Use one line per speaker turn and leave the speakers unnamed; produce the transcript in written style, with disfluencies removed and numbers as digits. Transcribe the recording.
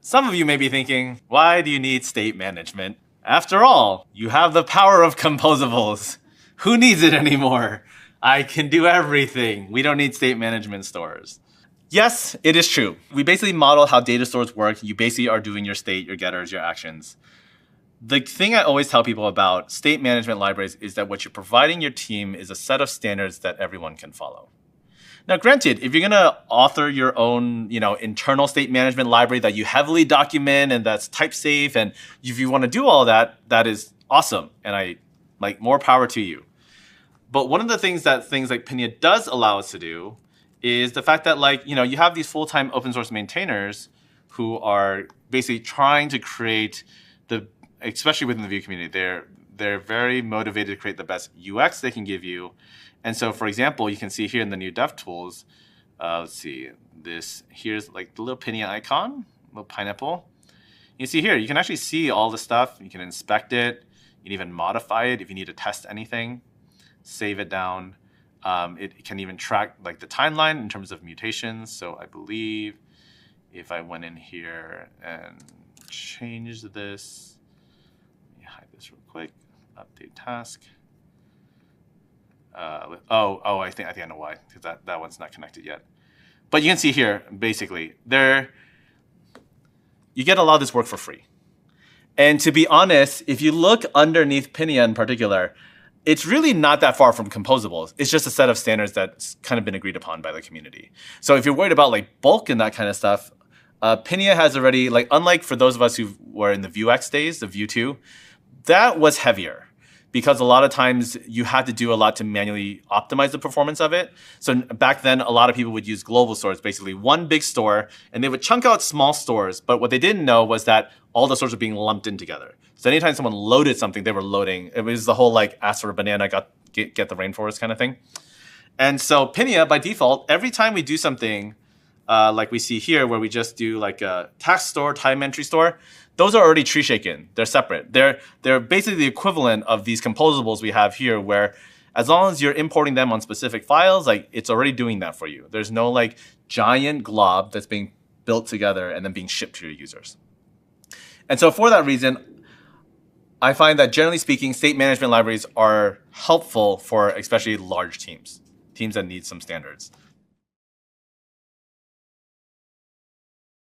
Some of you may be thinking, why do you need state management? After all, you have the power of composables. Who needs it anymore? I can do everything. We don't need state management stores. Yes, it is true. We basically model how data stores work. You basically are doing your state, your getters, your actions. The thing I always tell people about state management libraries is that what you're providing your team is a set of standards that everyone can follow. Now, granted, if you're going to author your own, internal state management library that you heavily document and that's type safe, and if you want to do all that, that is awesome. And I more power to you. But one of the things that things like Pinia does allow us to do is the fact that you have these full-time open source maintainers who are basically trying to create especially within the Vue community, they're very motivated to create the best UX they can give you. And so, for example, you can see here in the new DevTools, let's see, here's the little Pinia icon, little pineapple. You see here, you can actually see all the stuff. You can inspect it. You can even modify it if you need to test anything. Save it down. It can even track the timeline in terms of mutations. So I believe if I went in here and changed this, let me hide this real quick, update task. I think I know why, because that one's not connected yet. But you can see here, basically, you get a lot of this work for free. And to be honest, if you look underneath Pinia in particular, it's really not that far from composables. It's just a set of standards that's kind of been agreed upon by the community. So if you're worried about bulk and that kind of stuff, Pinia has already, unlike for those of us who were in the Vuex days, the Vue 2, that was heavier, because a lot of times you had to do a lot to manually optimize the performance of it. So back then, a lot of people would use global stores, basically one big store, and they would chunk out small stores. But what they didn't know was that all the stores were being lumped in together. So anytime someone loaded something, they were loading. It was the whole ask for a banana, get the rainforest kind of thing. And so Pinia, by default, every time we do something like we see here, where we just do a tax store, time entry store, those are already tree shaken. They're separate. They're basically the equivalent of these composables we have here, where as long as you're importing them on specific files, it's already doing that for you. There's no giant glob that's being built together and then being shipped to your users. And so for that reason, I find that generally speaking, state management libraries are helpful for especially large teams that need some standards.